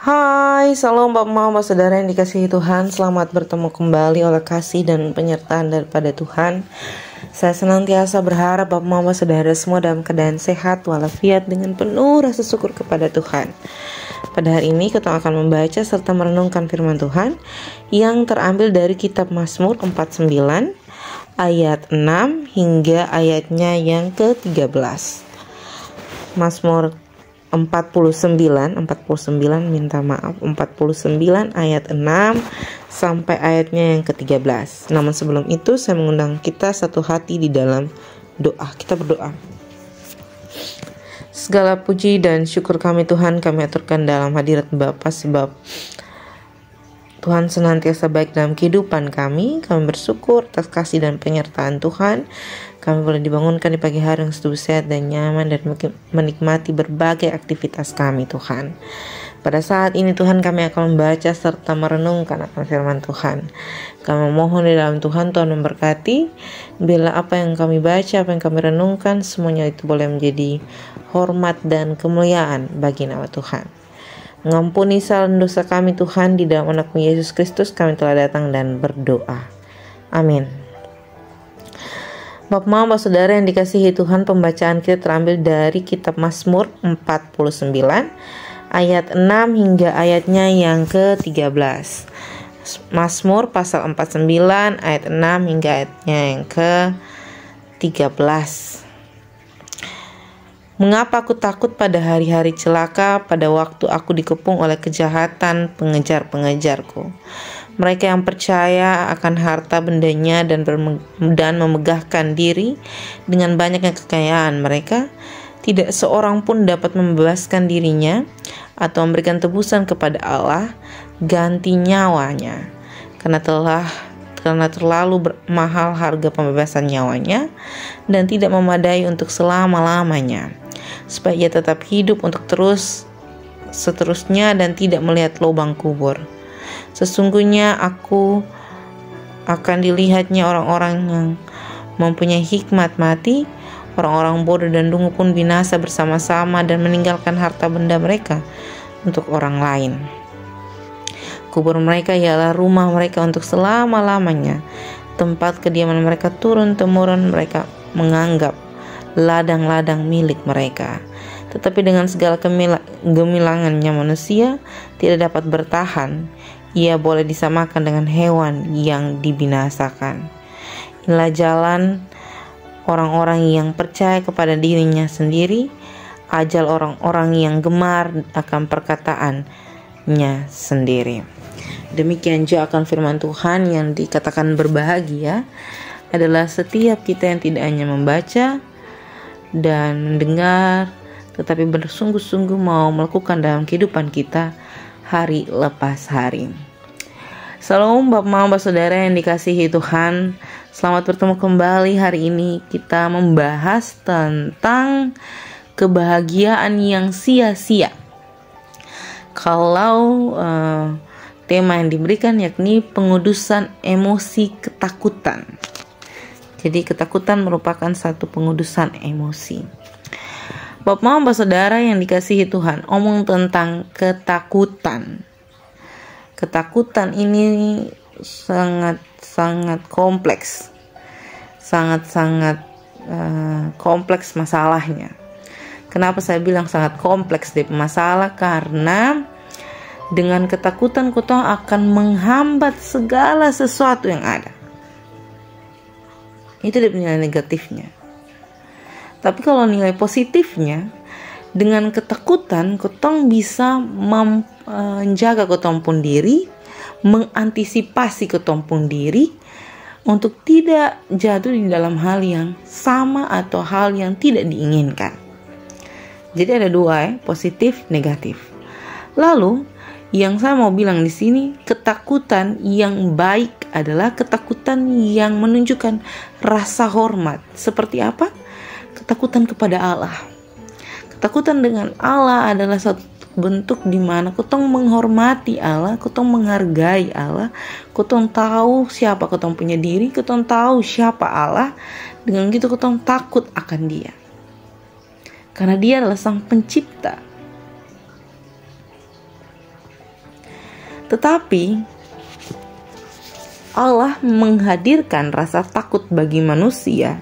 Hai, salam Bapak Mama Saudara yang dikasihi Tuhan. Selamat bertemu kembali oleh kasih dan penyertaan daripada Tuhan. Saya senantiasa berharap Bapak Mama Saudara semua dalam keadaan sehat walafiat dengan penuh rasa syukur kepada Tuhan. Pada hari ini kita akan membaca serta merenungkan firman Tuhan yang terambil dari kitab Mazmur 49 ayat 6 hingga ayatnya yang ke-13. Mazmur 49 ayat 6 sampai ayatnya yang ke-13. Namun sebelum itu saya mengundang kita satu hati di dalam doa. Kita berdoa. Segala puji dan syukur kami Tuhan kami aturkan dalam hadirat Bapa, sebab Tuhan senantiasa baik dalam kehidupan kami. Kami bersyukur atas kasih dan penyertaan Tuhan. Kami boleh dibangunkan di pagi hari yang setuju sehat dan nyaman dan menikmati berbagai aktivitas kami Tuhan. Pada saat ini Tuhan kami akan membaca serta merenungkan akan firman Tuhan. Kami mohon di dalam Tuhan memberkati. Bila apa yang kami baca, apa yang kami renungkan, semuanya itu boleh menjadi hormat dan kemuliaan bagi nama Tuhan. Mengampuni salah dosa kami Tuhan, di dalam anak-Mu Yesus Kristus kami telah datang dan berdoa. Amin. Bapak Mama Saudara yang dikasihi Tuhan, pembacaan kita terambil dari kitab Mazmur 49 ayat 6 hingga ayatnya yang ke-13. Mazmur pasal 49 ayat 6 hingga ayatnya yang ke-13. Mengapa aku takut pada hari-hari celaka, pada waktu aku dikepung oleh kejahatan pengejar-pengejarku? Mereka yang percaya akan harta bendanya dan memegahkan diri dengan banyaknya kekayaan mereka, tidak seorang pun dapat membebaskan dirinya atau memberikan tebusan kepada Allah ganti nyawanya, karena terlalu mahal harga pembebasan nyawanya dan tidak memadai untuk selama-lamanya, supaya ia tetap hidup untuk seterusnya dan tidak melihat lubang kubur. Sesungguhnya aku akan dilihatnya orang-orang yang mempunyai hikmat mati, orang-orang bodoh dan dungu pun binasa bersama-sama dan meninggalkan harta benda mereka untuk orang lain. Kubur mereka ialah rumah mereka untuk selama-lamanya, tempat kediaman mereka turun-temurun mereka menganggap ladang-ladang milik mereka. Tetapi dengan segala gemilangannya manusia tidak dapat bertahan. Ia boleh disamakan dengan hewan yang dibinasakan. Inilah jalan orang-orang yang percaya kepada dirinya sendiri, ajal orang-orang yang gemar akan perkataannya sendiri. Demikian juga akan firman Tuhan yang dikatakan berbahagia adalah setiap kita yang tidak hanya membaca dan mendengar, tetapi bersungguh-sungguh mau melakukan dalam kehidupan kita hari lepas hari. Salam Bapak Mama Saudara yang dikasihi Tuhan. Selamat bertemu kembali. Hari ini kita membahas tentang kebahagiaan yang sia-sia. Kalau tema yang diberikan yakni pengudusan emosi ketakutan. Jadi ketakutan merupakan satu pengudusan emosi. Bapak Mama Saudara yang dikasihi Tuhan, omong tentang ketakutan. Ketakutan ini sangat kompleks. Sangat kompleks masalahnya. Kenapa saya bilang sangat kompleks deh masalah? Karena dengan ketakutan kita akan menghambat segala sesuatu yang ada. Itu nilai negatifnya. Tapi kalau nilai positifnya, dengan ketakutan kotong bisa menjaga kotong pun diri, mengantisipasi kotong pun diri untuk tidak jatuh di dalam hal yang sama atau hal yang tidak diinginkan. Jadi ada dua positif, negatif. Lalu yang saya mau bilang di sini, ketakutan yang baik adalah ketakutan yang menunjukkan rasa hormat. Seperti apa? Ketakutan kepada Allah. Ketakutan dengan Allah adalah satu bentuk di mana kotong menghormati Allah, kotong menghargai Allah, kotong tahu siapa kotong punya diri, kotong tahu siapa Allah. Dengan gitu kotong takut akan Dia. Karena Dia adalah Sang Pencipta. Tetapi Allah menghadirkan rasa takut bagi manusia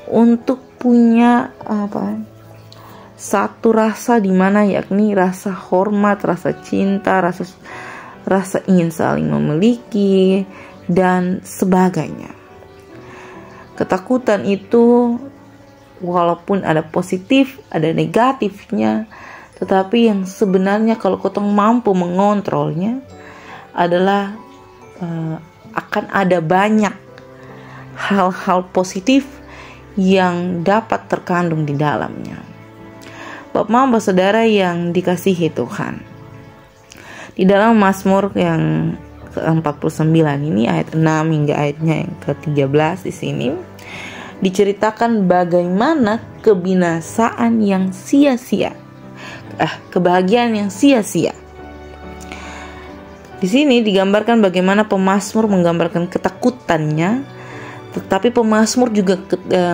untuk punya satu rasa di mana, yakni rasa hormat, rasa cinta, rasa ingin saling memiliki dan sebagainya. Ketakutan itu walaupun ada positif, ada negatifnya, tetapi yang sebenarnya kalau kotong mampu mengontrolnya adalah akan ada banyak hal-hal positif yang dapat terkandung di dalamnya. Bapak saudara yang dikasihi Tuhan, di dalam Mazmur yang ke-49 ini ayat 6 hingga ayatnya yang ke-13 di sini diceritakan bagaimana kebinasaan yang sia-sia, kebahagiaan yang sia-sia. Di sini digambarkan bagaimana pemazmur menggambarkan ketakutannya, tetapi pemazmur juga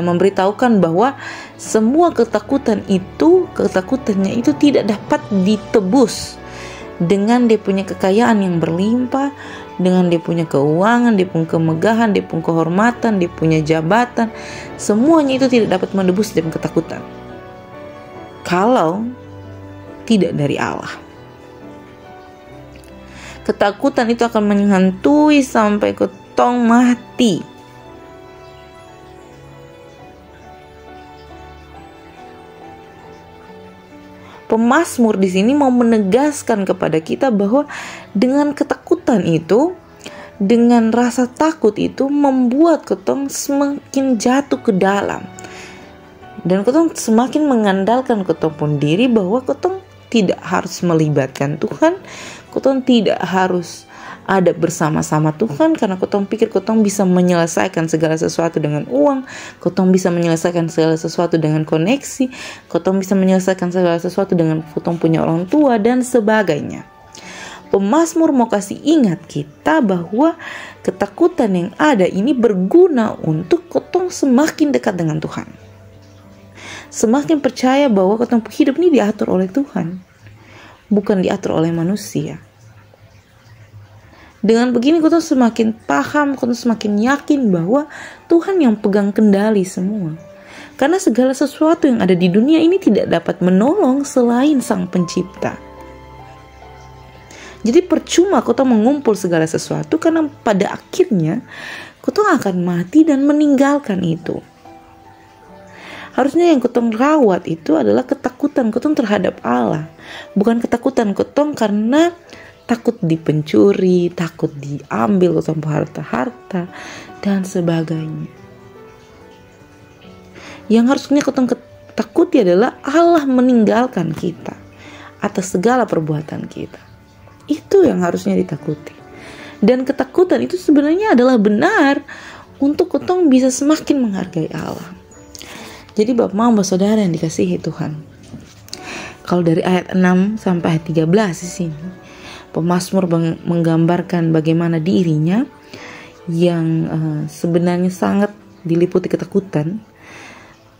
memberitahukan bahwa semua ketakutannya itu tidak dapat ditebus dengan dia punya kekayaan yang berlimpah, dengan dia punya keuangan, dia punya kemegahan, dia punya kehormatan, dia punya jabatan. Semuanya itu tidak dapat menebus dia punya ketakutan kalau tidak dari Allah. Ketakutan itu akan menghantui sampai ketong mati. Pemazmur di sini mau menegaskan kepada kita bahwa dengan ketakutan itu, dengan rasa takut itu membuat ketong semakin jatuh ke dalam. Dan ketong semakin mengandalkan ketong pun diri bahwa ketong tidak harus melibatkan Tuhan, ketong tidak harus ada bersama-sama Tuhan, karena ketong pikir ketong bisa menyelesaikan segala sesuatu dengan uang, ketong bisa menyelesaikan segala sesuatu dengan koneksi, ketong bisa menyelesaikan segala sesuatu dengan ketong punya orang tua dan sebagainya. Pemazmur mau kasih ingat kita bahwa ketakutan yang ada ini berguna untuk ketong semakin dekat dengan Tuhan, semakin percaya bahwa ketong hidup ini diatur oleh Tuhan, bukan diatur oleh manusia. Dengan begini kita semakin paham, kita semakin yakin bahwa Tuhan yang pegang kendali semua. Karena segala sesuatu yang ada di dunia ini tidak dapat menolong selain Sang Pencipta. Jadi percuma kita mengumpul segala sesuatu, karena pada akhirnya kita akan mati dan meninggalkan itu. Harusnya yang ketong rawat itu adalah ketakutan ketong terhadap Allah, bukan ketakutan ketong karena takut dipencuri, takut diambil ketong harta-harta dan sebagainya. Yang harusnya ketong takuti adalah Allah meninggalkan kita atas segala perbuatan kita. Itu yang harusnya ditakuti. Dan ketakutan itu sebenarnya adalah benar untuk ketong bisa semakin menghargai Allah. Jadi Bapak saudara yang dikasihi Tuhan, kalau dari ayat 6 sampai ayat 13 di sini, pemazmur menggambarkan bagaimana dirinya yang sebenarnya sangat diliputi ketakutan,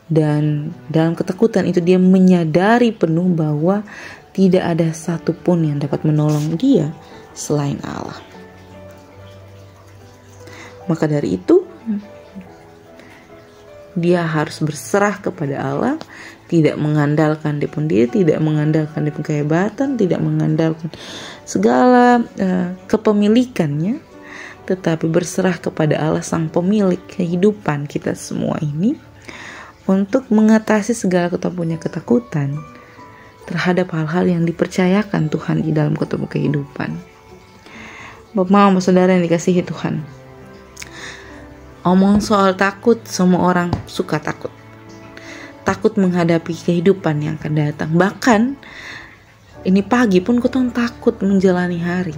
dan dalam ketakutan itu dia menyadari penuh bahwa tidak ada satupun yang dapat menolong dia selain Allah. Maka dari itu dia harus berserah kepada Allah, tidak mengandalkan dia pun diri, tidak mengandalkan dia pun kehebatan, tidak mengandalkan segala kepemilikannya, tetapi berserah kepada Allah Sang Pemilik kehidupan kita semua ini, untuk mengatasi segala kita punya ketakutan terhadap hal-hal yang dipercayakan Tuhan di dalam ketemu kehidupan. Bapak saudara yang dikasihi Tuhan, omong soal takut, semua orang suka takut. Takut menghadapi kehidupan yang akan datang. Bahkan ini pagi pun kotong takut menjalani hari.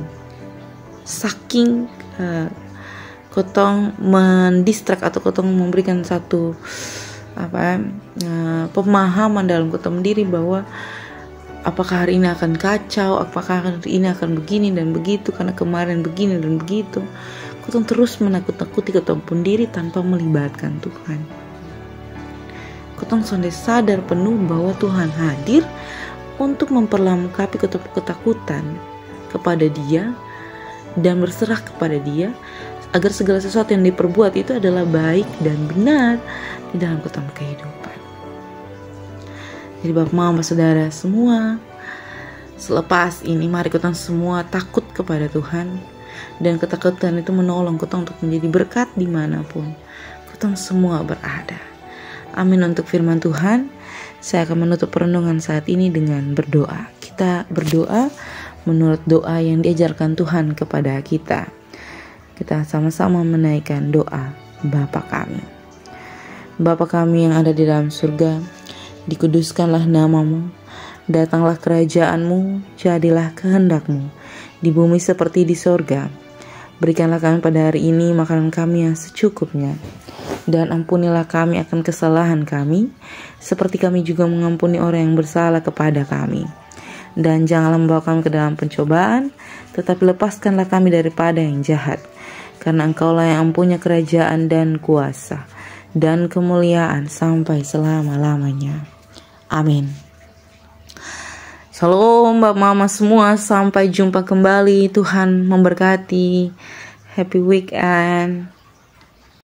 Saking kotong mendistrak atau kotong memberikan satu pemahaman dalam kotong diri bahwa apakah hari ini akan kacau, apakah hari ini akan begini dan begitu, karena kemarin begini dan begitu. Kotong terus menakut-nakuti kotong pun diri tanpa melibatkan Tuhan. Kotong sudah sadar penuh bahwa Tuhan hadir untuk memperlengkapi ketakutan kepada Dia, dan berserah kepada Dia, agar segala sesuatu yang diperbuat itu adalah baik dan benar di dalam kota kehidupan. Jadi Bapak Mama Saudara semua, selepas ini mari kita semua takut kepada Tuhan, dan ketakutan itu menolong kita untuk menjadi berkat dimanapun kita semua berada. Amin. Untuk firman Tuhan, saya akan menutup perenungan saat ini dengan berdoa. Kita berdoa menurut doa yang diajarkan Tuhan kepada kita. Kita sama-sama menaikkan doa. Bapa kami. Bapa kami yang ada di dalam surga, dikuduskanlah namamu, datanglah kerajaanmu, jadilah kehendakmu, di bumi seperti di sorga. Berikanlah kami pada hari ini makanan kami yang secukupnya, dan ampunilah kami akan kesalahan kami, seperti kami juga mengampuni orang yang bersalah kepada kami. Dan janganlah membawa kami ke dalam pencobaan, tetapi lepaskanlah kami daripada yang jahat. Karena Engkaulah yang punya kerajaan dan kuasa dan kemuliaan sampai selama-lamanya. Amin. Shalom Bapak Mama semua, sampai jumpa kembali. Tuhan memberkati. Happy weekend.